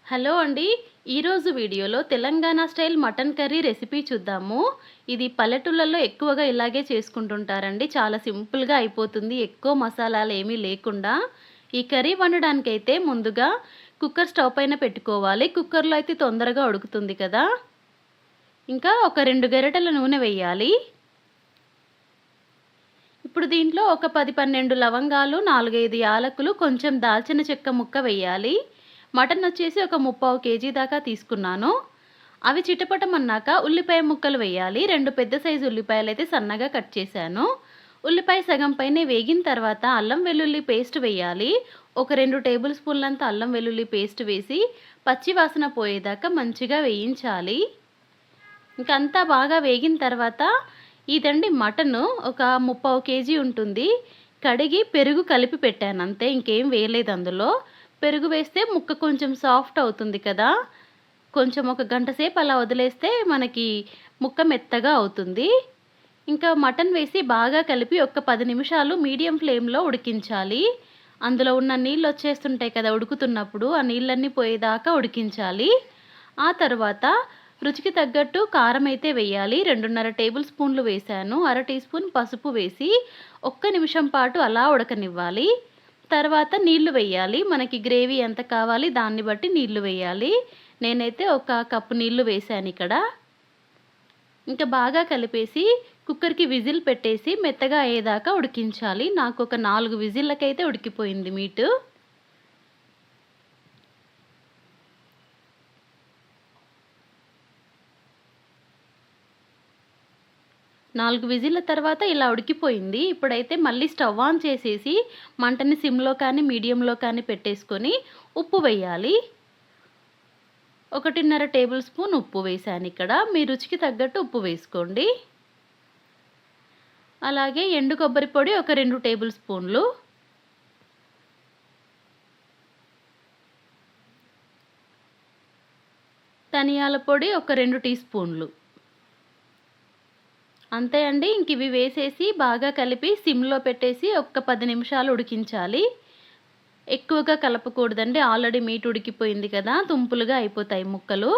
Hello అండి. ఈరోజు వీడియోలో Telangana style mutton curry recipe చూద్దాము. ఇది పల్లెటూళ్ళలో ఎక్కువగా ఇలాగే చేసుకుంటుంటారండి. చాలా సింపుల్‌గా అయిపోతుంది. ఎక్కువ మసాలాలు ఏమీ లేకుండా. ఈ కర్రీ వండడానికైతే ముందుగా కుక్కర్ స్టవ్ పైన పెట్టుకోవాలి. కుక్కర్‌లో అయితే తొందరగా ఉడుకుతుంది కదా! ఇంకా ఒక 2 గరిటెల నూనె వేయాలి. ఇప్పుడు దీంట్లో ఒక 10, 12 లవంగాలు, 4, 5 యాలకులు, కొంచెం దాల్చిన చెక్క ముక్క వేయాలి. మటన్ వచ్చేసి ఒక 3/4 కేజీ దాకా తీసుకున్నాను. అవి చిటపటమన్నాక ఉల్లిపాయ ముక్కలు వేయాలి. 2 పెద్ద సైజు ఉల్లిపాయలైతే సన్నగా కట్ చేశాను. ఉల్లిపాయ సగం పైనే వేగిన తర్వాత అల్లం వెల్లుల్లి పేస్ట్ వేయాలి. ఒక 2 టేబుల్ స్పూన్లంత అల్లం వెల్లుల్లి పేస్ట్ వేసి పచ్చి వాసన పోయేదాకా మంచిగా వేయించాలి. ఇంకంతా బాగా వేగిన తర్వాత ఇదండి మటను ఒక 3/4 కేజీ ఉంటుంది. కడిగి పెరుగు కలిపి పెట్టాను అంతే. ఇంకేం వేయలేదు అందులో. పెరుగు వేస్తే ముక్క కొంచెం సాఫ్ట్ అవుతుంది కదా! కొంచెం ఒక గంట సేపు అలా వదిలేస్తే మనకి ముక్క మెత్తగా అవుతుంది. ఇంకా మటన్ వేసి బాగా కలిపి ఒక 10 నిమిషాలు మీడియం ఫ్లేమ్‌లో ఉడికించాలి. అందులో ఉన్న నీళ్ళు వచ్చేస్తుంటాయి కదా ఉడుకుతున్నప్పుడు. ఆ నీళ్ళన్నీ పోయేదాకా ఉడికించాలి. ఆ తర్వాత రుచికి తగ్గట్టు కారం అయితే వేయాలి. 2:30 టేబుల్ స్పూన్లు వేశాను. అర టీ స్పూన్ పసుపు వేసి ఒక్క నిమిషం పాటు అలా ఉడకనివ్వాలి. తర్వాత నీళ్లు వేయాలి. మనకి గ్రేవీ ఎంత కావాలి దాన్ని బట్టి నీళ్లు వేయాలి. నేనైతే ఒక కప్పు నీళ్లు వేశాను ఇక్కడ. ఇంకా బాగా కలిపేసి కుక్కర్‌కి విజిల్ పెట్టేసి మెత్తగా అయ్యేదాకా ఉడికించాలి. నాకు ఒక 4 విజిల్లకైతే ఉడికిపోయింది మీటు. 4 విజిల్ల తర్వాత ఇలా ఉడికిపోయింది. ఇప్పుడైతే మళ్ళీ స్టవ్ ఆన్ చేసేసి మంటని సిమ్‌లో కానీ, మీడియంలో కానీ పెట్టేసుకొని ఉప్పు వేయాలి. 1:30 టేబుల్ స్పూన్ ఉప్పు వేశానిక్కడ. మీ రుచికి తగ్గట్టు ఉప్పు వేసుకోండి. అలాగే ఎండు కొబ్బరి పొడి ఒక 2 టేబుల్ స్పూన్లు. ధనియాల పొడి ఒక 2 టీ స్పూన్లు. అంతే అండి. ఇవి వేసేసి బాగా కలిపి సిమ్‌లో పెట్టేసి ఒక్క 10 నిమిషాలు ఉడికించాలి. ఎక్కువగా కలపకూడదండి. ఆల్రెడీ మీట్ ఉడికిపోయింది కదా! తుంపులుగా అయిపోతాయి ముక్కలు.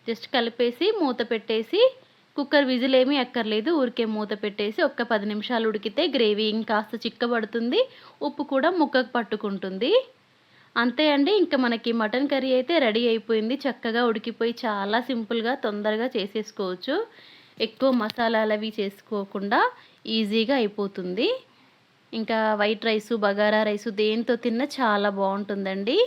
జస్ట్ కలిపేసి మూత పెట్టేసి కుక్కర్ విజిల్ ఏమీ ఎక్కర్లేదు. ఊరికే మూత పెట్టేసి ఒక్క 10 నిమిషాలు ఉడికితే గ్రేవీ ఇంకాస్త చిక్కబడుతుంది. ఉప్పు కూడా ముక్కకు పట్టుకుంటుంది. అంతే అండి. మనకి మటన్ కర్రీ అయితే రెడీ అయిపోయింది. చక్కగా ఉడికిపోయి చాలా సింపుల్‌గా తొందరగా చేసేసుకోవచ్చు. ఎక్కువ మసాలాలవి చేసుకోకుండా ఈజీగా అయిపోతుంది. ఇంకా వైట్ రైసు, బగారా రైసు దేనితో తిన్నా చాలా బావుంటుందండి.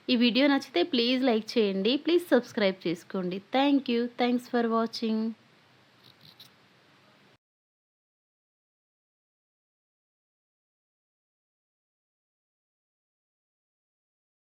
ఈ వీడియో నచ్చితే ప్లీజ్ లైక్ చేయండి. ప్లీజ్ సబ్స్క్రైబ్ చేసుకోండి. Thank you. Thanks for watching.